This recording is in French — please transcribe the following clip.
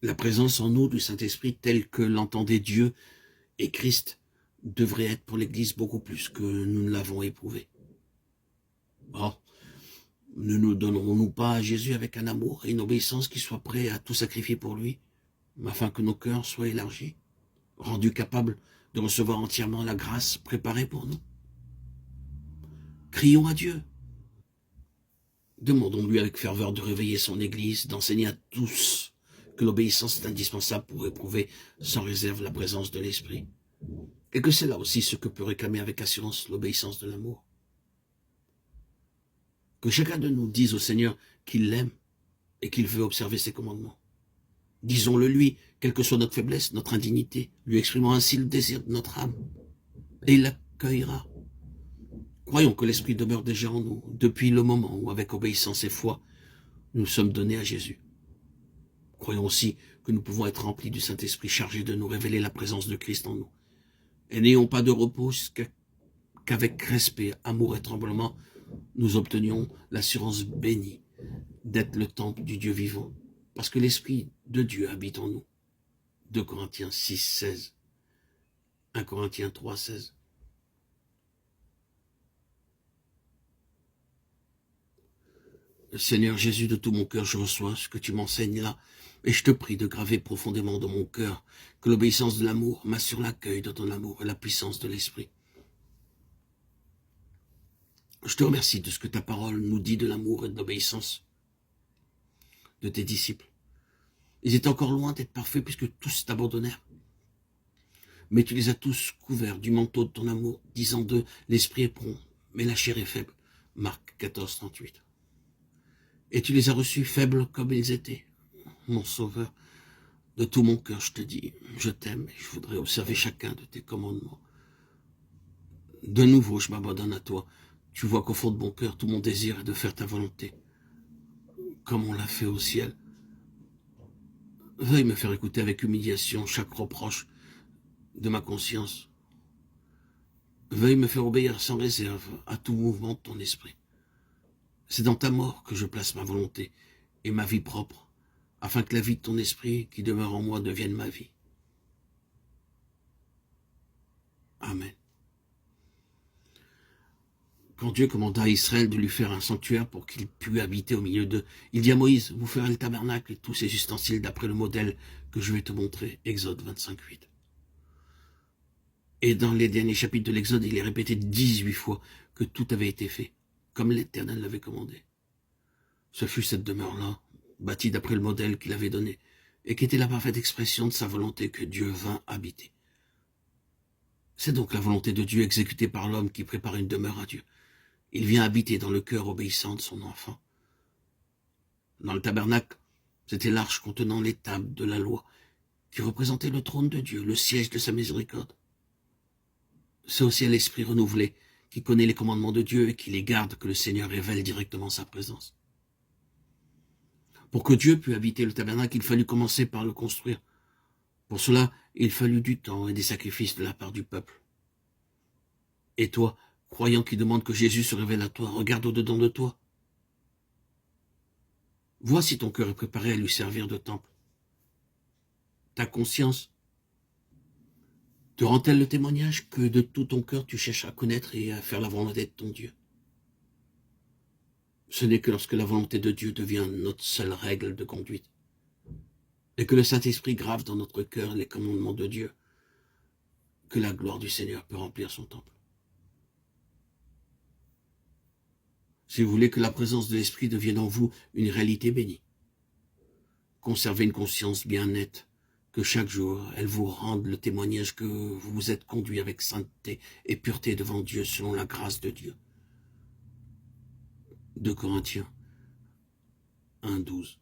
La présence en nous du Saint-Esprit telle que l'entendait Dieu et Christ devrait être pour l'Église beaucoup plus que nous ne l'avons éprouvé. Or, ne nous donnerons-nous pas à Jésus avec un amour et une obéissance qui soit prêt à tout sacrifier pour lui, afin que nos cœurs soient élargis, rendus capables de recevoir entièrement la grâce préparée pour nous? Crions à Dieu. Demandons-lui avec ferveur de réveiller son Église, d'enseigner à tous que l'obéissance est indispensable pour éprouver sans réserve la présence de l'Esprit, et que c'est là aussi ce que peut réclamer avec assurance l'obéissance de l'amour. Que chacun de nous dise au Seigneur qu'il l'aime et qu'il veut observer ses commandements. Disons-le lui, quelle que soit notre faiblesse, notre indignité, lui exprimant ainsi le désir de notre âme, et il l'accueillera. Croyons que l'Esprit demeure déjà en nous, depuis le moment où, avec obéissance et foi, nous sommes donnés à Jésus. Croyons aussi que nous pouvons être remplis du Saint-Esprit chargé de nous révéler la présence de Christ en nous. Et n'ayons pas de repos qu'avec respect, amour et tremblement, nous obtenions l'assurance bénie d'être le temple du Dieu vivant, parce que l'Esprit de Dieu habite en nous. 2 Corinthiens 6, 16. 1 Corinthiens 3, 16. Seigneur Jésus, de tout mon cœur, je reçois ce que tu m'enseignes là, et je te prie de graver profondément dans mon cœur que l'obéissance de l'amour m'assure l'accueil de ton amour et la puissance de l'Esprit. Je te remercie de ce que ta parole nous dit de l'amour et de l'obéissance de tes disciples. Ils étaient encore loin d'être parfaits puisque tous t'abandonnèrent. Mais tu les as tous couverts du manteau de ton amour, disant d'eux, l'esprit est prompt, mais la chair est faible. Marc 14, 38. Et tu les as reçus faibles comme ils étaient. Mon Sauveur, de tout mon cœur, je te dis, je t'aime et je voudrais observer chacun de tes commandements. De nouveau, je m'abandonne à toi. Tu vois qu'au fond de mon cœur, tout mon désir est de faire ta volonté, comme on l'a fait au ciel. Veuille me faire écouter avec humiliation chaque reproche de ma conscience. Veuille me faire obéir sans réserve à tout mouvement de ton esprit. C'est dans ta mort que je place ma volonté et ma vie propre, afin que la vie de ton esprit qui demeure en moi devienne ma vie. Amen. Quand Dieu commanda à Israël de lui faire un sanctuaire pour qu'il pût habiter au milieu d'eux, il dit à Moïse, vous ferez le tabernacle et tous ses ustensiles d'après le modèle que je vais te montrer. Exode 25, 8. Et dans les derniers chapitres de l'Exode, il est répété 18 fois que tout avait été fait, comme l'Éternel l'avait commandé. Ce fut cette demeure-là, bâtie d'après le modèle qu'il avait donné, et qui était la parfaite expression de sa volonté que Dieu vint habiter. C'est donc la volonté de Dieu exécutée par l'homme qui prépare une demeure à Dieu. Il vient habiter dans le cœur obéissant de son enfant. Dans le tabernacle, c'était l'arche contenant les tables de la loi, qui représentait le trône de Dieu, le siège de sa miséricorde. C'est aussi à l'esprit renouvelé, qui connaît les commandements de Dieu et qui les garde, que le Seigneur révèle directement sa présence. Pour que Dieu pût habiter le tabernacle, il fallut commencer par le construire. Pour cela, il fallut du temps et des sacrifices de la part du peuple. Et toi, croyant qui demande que Jésus se révèle à toi, regarde au-dedans de toi. Vois si ton cœur est préparé à lui servir de temple. Ta conscience te rend-elle le témoignage que de tout ton cœur tu cherches à connaître et à faire la volonté de ton Dieu? Ce n'est que lorsque la volonté de Dieu devient notre seule règle de conduite et que le Saint-Esprit grave dans notre cœur les commandements de Dieu que la gloire du Seigneur peut remplir son temple. Si vous voulez que la présence de l'Esprit devienne en vous une réalité bénie, conservez une conscience bien nette, que chaque jour, elle vous rende le témoignage que vous vous êtes conduit avec sainteté et pureté devant Dieu selon la grâce de Dieu. 2 Corinthiens 1, 12.